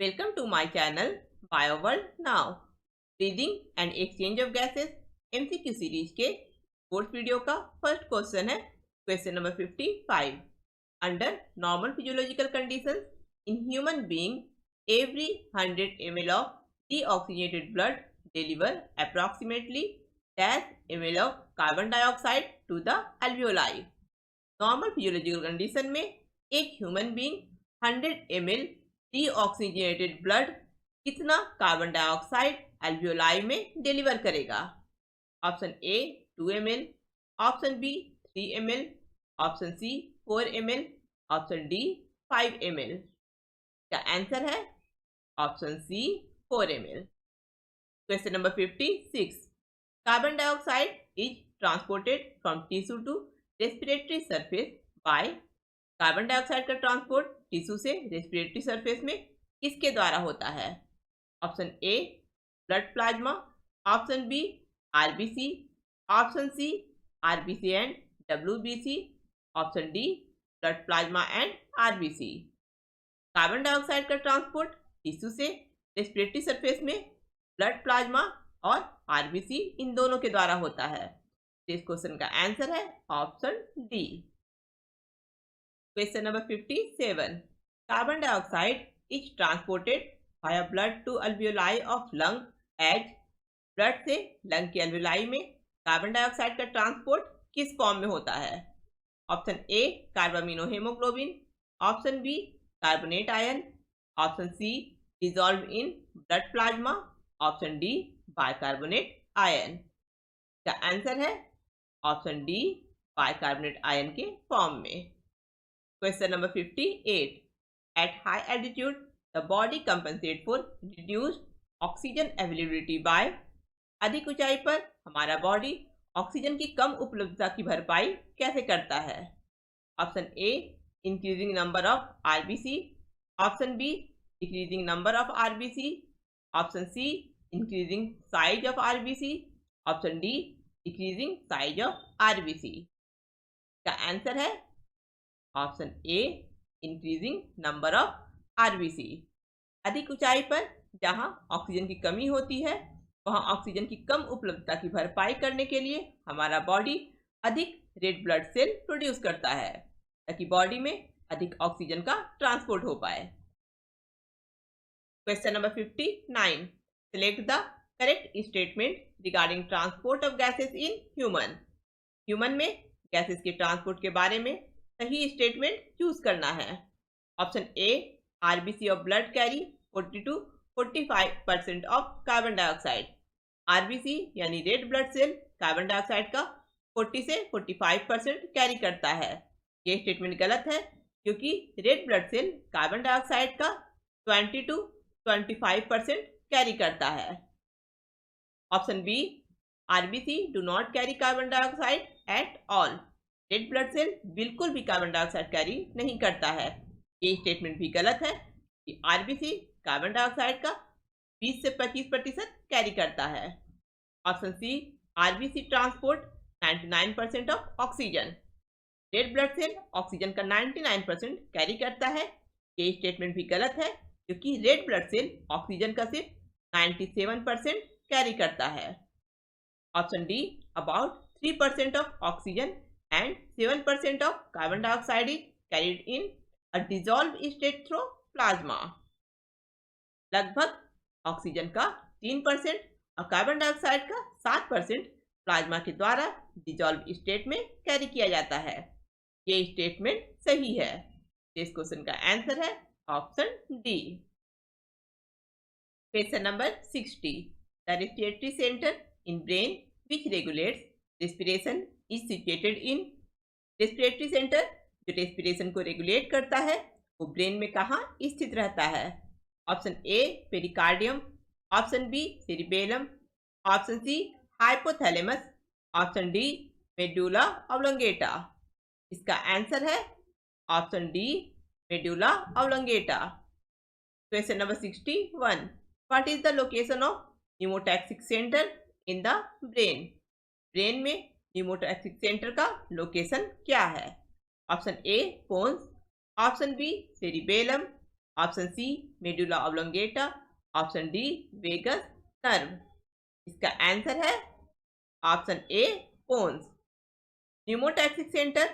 Welcome to my channel BioWorld Now. Breathing and exchange of gases MCQ series के fourth video का first question है question number 55. Under normal physiological conditions in human being every 100 ml of deoxygenated blood deliver approximately dash ml of carbon dioxide to the alveoli. Normal physiological condition में एक human being 100 ml deoxygenated blood कितना carbon dioxide alveoli में deliver करेगा. Option A 2 ml, option B 3 ml, option C 4 ml, option D 5 ml. का answer है option C 4 ml. Question number 56. Carbon dioxide is transported from tissue to respiratory surface by. Carbon dioxide का transport tissue से respiratory surface में किसके द्वारा होता है. Option A blood plasma, option B RBC, option C RBC and WBC, option D blood plasma and RBC. Carbon dioxide का transport tissue से respiratory surface में ब्लड प्लाज्मा और आरबीसी इन दोनों के द्वारा होता है. इस क्वेश्चन का आंसर है option D. Question number 57. Carbon dioxide is transported via blood to alveoli of lung as. Blood से लंग के alveoli में कार्बन डाइऑक्साइड का ट्रांसपोर्ट किस फॉर्म में होता है. Option A carbamino haemoglobin, option B carbonate ion, option C dissolve in blood plasma, option D bicarbonate ion. का answer है ऑप्शन डी बाइकार्बोनेट आयन के फॉर्म में. Question number 58. At high altitude, the body compensates for reduced oxygen availability by. अधिक ऊंचाई पर हमारा body oxygen की कम उपलब्धता की भरपाई कैसे करता है. Option A increasing number of RBC, option B decreasing number of RBC, option C increasing size of RBC, option D decreasing size of RBC. का आंसर है option A increasing number of RBC. अधिक ऊंचाई पर जहां oxygen की कमी होती है वहां ऑक्सीजन की कम उपलब्धता की भरपाई करने के लिए हमारा बॉडी अधिक रेड ब्लड सेल प्रोड्यूस करता है ताकि बॉडी में अधिक ऑक्सीजन का ट्रांसपोर्ट हो पाए. Question number 59. Select the correct statement regarding transport of gases in human. Human में गैसेस के ट्रांसपोर्ट के बारे में सही स्टेटमेंट चूज करना है. Option A RBC of blood carry 40 to 45% of carbon dioxide. RBC यानी red blood cell carbon dioxide का 40 से 45% कैरी करता है. ये स्टेटमेंट गलत है क्योंकि red blood cell carbon dioxide का 20 to 25% कैरी करता है. Option B RBC do not carry carbon dioxide at all. Red blood cell बिल्कुल भी कार्बन डाइऑक्साइड कैरी नहीं करता है. ये स्टेटमेंट भी गलत है कि आरबीसी कार्बन डाइऑक्साइड का 20 से 25% कैरी करता है. Option C RBC transport 99% of oxygen. Red blood cell oxygen का 99% कैरी करता है. ये स्टेटमेंट भी गलत है क्योंकि रेड ब्लड सेल ऑक्सीजन का सिर्फ 97% कैरी करता है. Option D about 3% of oxygen and 7% of carbon dioxide is carried in a dissolved state through plasma. लगभग ऑक्सीजन का 3% और कार्बन डाइऑक्साइड का 7% प्लाज्मा के द्वारा डिजॉल्व स्टेट में कैरी किया जाता है. ये स्टेटमेंट सही है. इस क्वेश्चन का आंसर है option D. Question number 60. The respiratory centre in brain which regulates respiration is situated in. Respiratory centre जो रेस्पिरेशन को रेगुलेट करता है वो ब्रेन में कहाँ स्थित रहता है. Option A pericardium, option B cerebellum, option C hypothalamus, option D medulla oblongata. इसका आंसर है option D medulla oblongata. Question number 61. What is the location of pneumotaxic centre in the brain. Brain में pneumotaxic centre का location क्या है. Option A pons, option B cerebellum, option C medulla oblongata, option D vagus nerve. इसका answer है option A pons. Pneumotaxic centre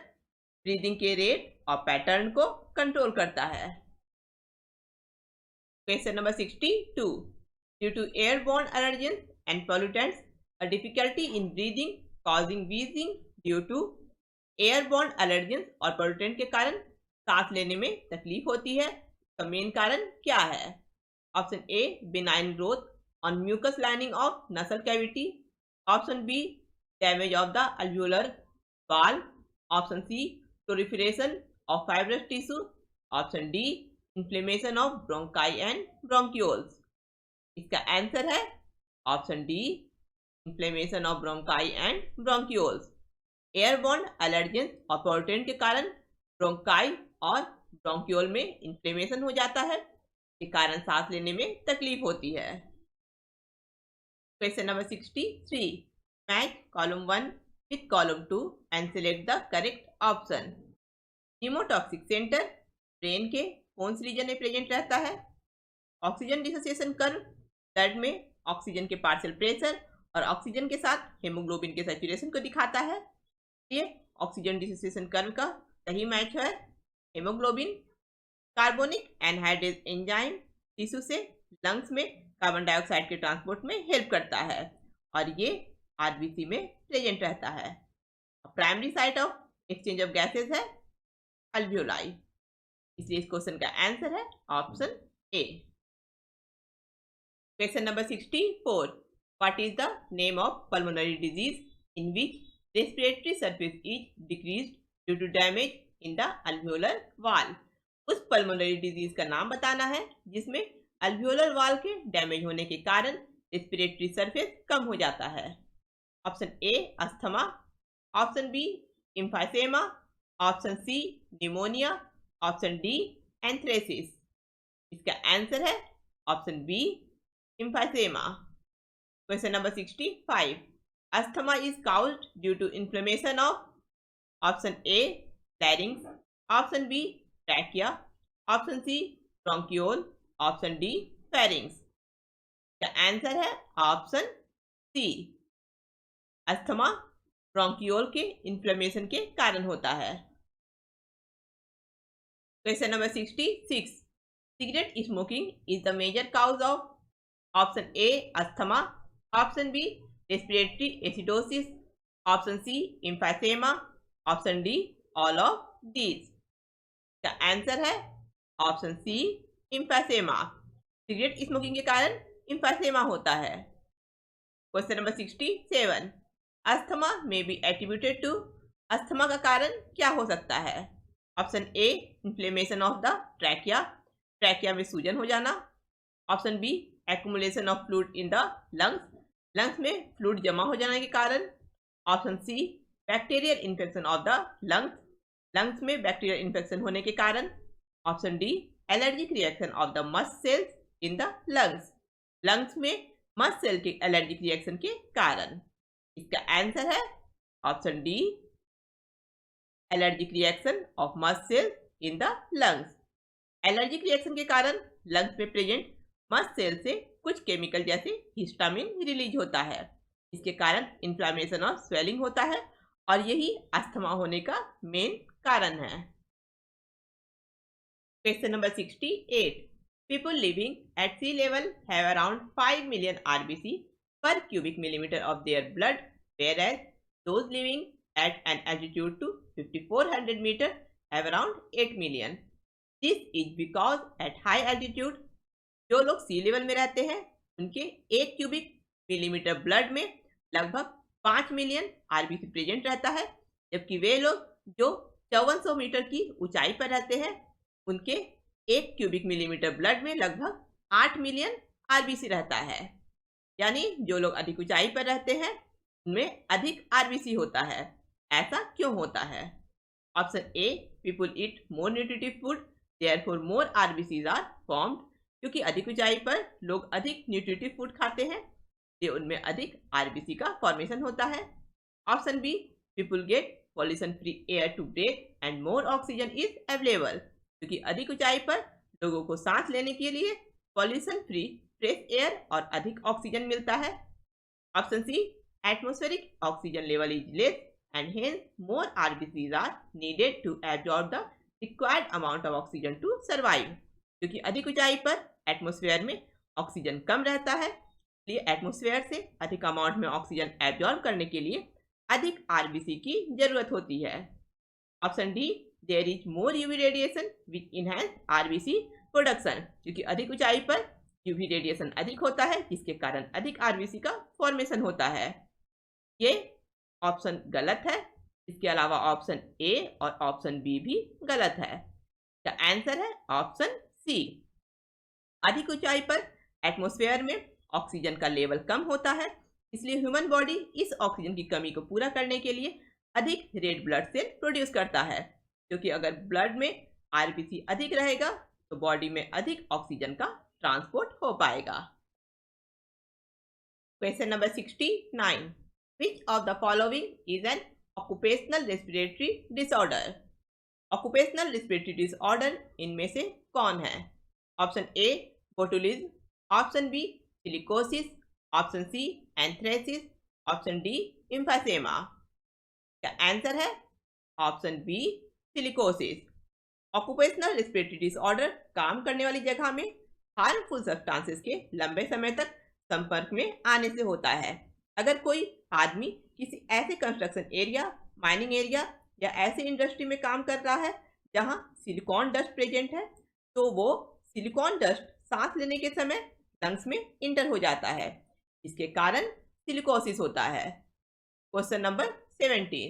breathing के rate और pattern को control करता है। Question number 62, due to airborne allergens and pollutants a difficulty in breathing causing wheezing due to airborne allergens और pollutant के कारण सांस लेने में तकलीफ होती है। तो मेन कारण क्या है? Option A benign growth on mucus lining of nasal cavity, option B damage of the alveolar valve, option C proliferation of fibrous tissue, option D inflammation of bronchi and bronchioles. इसका answer है option D inflammation of bronchi and bronchioles. Airborne allergens और pollutant के कारण bronchi और bronchiole में inflammation हो जाता है, के कारण सांस लेने में तकलीफ होती है। Question number 63, match column 1 with column 2 and select the correct option. Pneumotaxic centre brain के कौन से रीजन में प्रेजेंट रहता है? ऑक्सीजन डिसोसिएशन कर्व ब्लड में ऑक्सीजन के पार्शियल प्रेशर और ऑक्सीजन के साथ हेमोग्लोबिन के सैचुरेशन को दिखाता है। ये ऑक्सीजन डिसोसिएशन कर्व का सही मैच है haemoglobin. Carbonic anhydrase enzyme tissue से लंग्स में कार्बन डाइऑक्साइड के ट्रांसपोर्ट में हेल्प करता है और ये आरबीसी में प्रेजेंट रहता है। Primary site of exchange of gases है अल्वियोलाई, इसलिए इस क्वेश्चन का आंसर है option A. Question number 64, what is the name of pulmonary disease in which respiratory surface is decreased due to damage in the alveolar valve. उस pulmonary disease का नाम बताना है जिसमें अल्वियोलर वाल्व के डैमेज होने के कारण रेस्पिरेटरी सरफेस कम हो जाता है। Option A asthma, option B emphysema, option C pneumonia, option D anthracosis. इसका आंसर है option B emphysema. Question number 65, asthma is caused due to inflammation of option A larynx, option B trachea, option C bronchiole, option D pharynx. का answer है option C, asthma bronchiole के inflammation के कारण होता है। Question number 66, cigarette smoking is the major cause of option A asthma, option B respiratory acidosis, option C emphysema, option D all of these. का answer है option C emphysema. Cigarette smoking के कारण emphysema होता है। Question number 67, asthma may be attributed to, asthma का कारण क्या हो सकता है? Option A inflammation of the trachea, trachea में सूजन हो जाना, option B accumulation of fluid in the lungs, lungs में फ्लूइड जमा हो जाने के कारण, option C bacterial infection of the lungs, lungs में बैक्टीरियल इन्फेक्शन होने के कारण, option D allergic reaction of the mast cells in the lungs, lungs में मस्ट सेल के एलर्जिक रिएक्शन के कारण। इसका आंसर है option D allergic reaction of mast cell in the lungs. Allergic reaction के कारण लंग्स में प्रेजेंट मस्ट सेल से कुछ केमिकल जैसे हिस्टामिन रिलीज होता है, इसके कारण इन्फ्लामेशन और स्वेलिंग होता है और यही अस्थमा होने का मेन कारण है। Question number 68, people living at sea level have around 5 million RBC per cubic millimeter of their blood, whereas those living at an altitude to 5400 meter have around 8 million. This is because at high altitude जो लोग सी level में रहते हैं उनके 1 cubic millimetre blood में लगभग 5 million RBC present रहता है, जबकि वे लोग जो 5400 मीटर की ऊंचाई पर रहते हैं उनके 1 क्यूबिक मिलीमीटर ब्लड में लगभग 8 मिलियन आरबीसी रहता है। यानी जो लोग अधिक ऊंचाई पर रहते हैं उनमें अधिक आरबीसी होता है। ऐसा क्यों होता है? Option A, people eat more nutritive food therefore more RBCs are formed, क्योंकि अधिक ऊंचाई पर लोग अधिक न्यूट्रिटिव फूड खाते हैं तो उनमें अधिक आरबीसी का फॉर्मेशन होता है। Option B, people get pollution free air to breathe and more oxygen is available, क्योंकि अधिक ऊंचाई पर लोगों को सांस लेने के लिए पॉल्यूशन फ्री फ्रेश एयर और अधिक ऑक्सीजन मिलता है। Option C, atmospheric oxygen level is less and hence more RBCs are needed to absorb the required amount of oxygen to survive। क्योंकि अधिक ऊंचाई पर एटमॉस्फेयर में ऑक्सीजन कम रहता है, इसलिए एटमॉस्फेयर से अधिक अमाउंट में ऑक्सीजन एब्जॉर्ब करने के लिए अधिक आरबीसी की जरूरत होती है। Option D, there is more UV radiation which enhance RBC production. क्योंकि अधिक ऊंचाई पर यूवी रेडिएशन अधिक होता है, जिसके कारण अधिक आरबीसी का फॉर्मेशन होता है। ये ऑप्शन गलत है। इसके अलावा ऑप्शन ए और ऑप्शन बी भी गलत है। द आंसर है ऑप्शन सी। अधिक ऊंचाई पर एटमॉस्फेयर में ऑक्सीजन का लेवल कम होता है, इसलिए ह्यूमन बॉडी इस ऑक्सीजन की कमी को पूरा करने के लिए अधिक रेड ब्लड सेल प्रोड्यूस करता है। क्योंकि अगर ब्लड में आरबीसी अधिक रहेगा तो बॉडी में अधिक ऑक्सीजन का ट्रांसपोर्ट हो पाएगा। Question number 69, which of the following is an occupational respiratory disorder? occupational respiratory disorder इनमें से कौन है? Option A botulism, option B silicosis, option C anthracosis, option D emphysema. क्या आंसर है option B silicosis. Occupational respiratory disorder काम करने वाली जगह में हार्मफुल सब्सटेंसेस के लंबे समय तक संपर्क में आने से होता है। अगर कोई आदमी किसी ऐसे कंस्ट्रक्शन एरिया, माइनिंग एरिया या ऐसे इंडस्ट्री में काम कर रहा है जहां सिलिकॉन डस्ट प्रेजेंट है, तो वो सिलिकॉन डस्ट सांस लेने के समय लंग्स में इंटर हो जाता है, इसके कारण सिलिकोसिस होता है। Question number 17,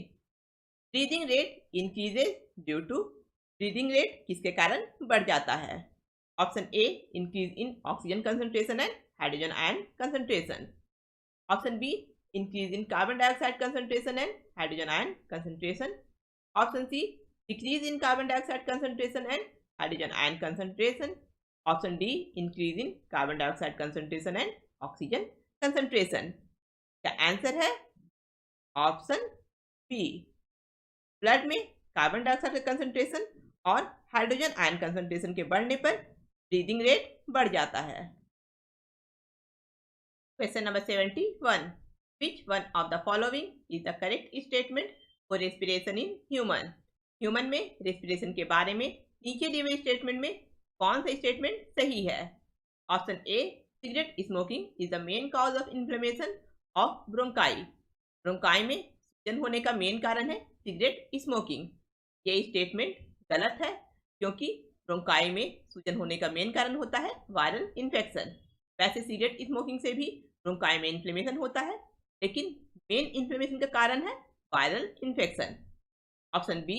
breathing rate increases due to, breathing rate किसके कारण बढ़ जाता है? Option A increase in oxygen concentration and hydrogen ion concentration, option B increase in carbon dioxide concentration and hydrogen ion concentration, option C decrease in carbon dioxide concentration and hydrogen ion concentration, option D increase in carbon dioxide concentration and oxygen concentration। का answer है option B. Blood में carbon dioxide का concentration और hydrogen ion concentration के बढ़ने पर breathing rate बढ़ जाता है। Question number 71, which one of the following is the correct statement for respiration in human? Human में रेस्पिरेशन के बारे में नीचे दिए हुए स्टेटमेंट में कौन सा स्टेटमेंट सही है? Option A, cigarette smoking is the main cause of inflammation of bronchi. Bronchi में सूजन होने का मेन कारण है सिगरेट स्मोकिंग। ये स्टेटमेंट गलत है, क्योंकि ब्रोंकाई में सूजन होने का मेन कारण होता है वायरल इन्फेक्शन। वैसे सिगरेट स्मोकिंग से भी ब्रोंकाई में इन्फ्लेमेशन होता है, लेकिन मेन इन्फ्लेमेशन का कारण है viral infection. Option B,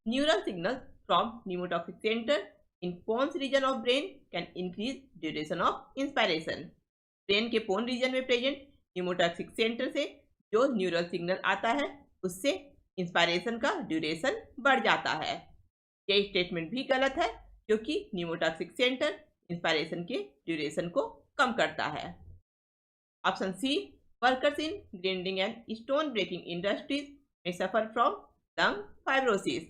neural signal from pneumotaxic centre in pons region of brain can increase duration of inspiration. Brain के पोन रीजन में प्रेजेंट न्यूमोटॉक्सिक सेंटर से जो न्यूरल सिग्नल आता है, उससे इंस्पायरेशन का ड्यूरेशन बढ़ जाता है। ये स्टेटमेंट भी गलत है, क्योंकि न्यूमोटॉक्सिक सेंटर इंस्पायरेशन के ड्यूरेशन को कम करता है। Option C, workers in grinding and stone breaking industries में सफर फ्रॉम लंग फाइब्रोसिस।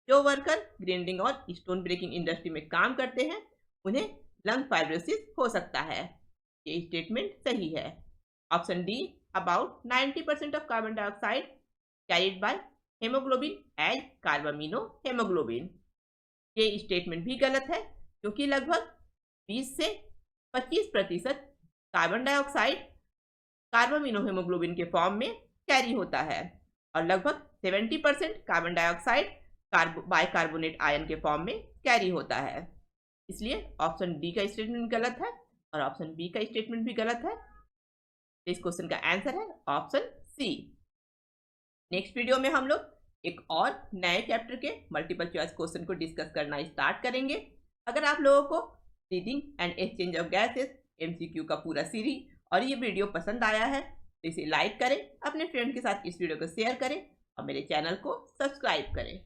जो वर्कर ग्राइंडिंग और स्टोन ब्रेकिंग इंडस्ट्री में काम करते हैं, उन्हें लंग फाइब्रोसिस हो सकता है। ये स्टेटमेंट सही है। Option D, about 90% of carbon dioxide carried by haemoglobin as carbamino haemoglobin. ये स्टेटमेंट भी गलत है, क्योंकि लगभग 20 से 25% कार्बन डाइऑक्साइड कार्बामिनो हेमोग्लोबिन के फॉर्म में कैरी होता है और लगभग 70% कार्बन डाइऑक्साइड बाइकार्बोनेट आयन के फॉर्म में कैरी होता है। इसलिए ऑप्शन डी का स्टेटमेंट गलत है और ऑप्शन बी का स्टेटमेंट भी गलत है। इस क्वेश्चन का आंसर है ऑप्शन सी। नेक्स्ट वीडियो में हम लोग एक और नए चैप्टर के मल्टीपल चॉइस क्वेश्चन को डिस्कस करना स्टार्ट करेंगे। अगर आप लोगों को breathing and exchange of gases MCQ का पूरा सीरीज और ये वीडियो पसंद आया है तो इसे लाइक करें, अपने फ्रेंड के साथ इस वीडियो को शेयर करें और मेरे चैनल को सब्सक्राइब करें।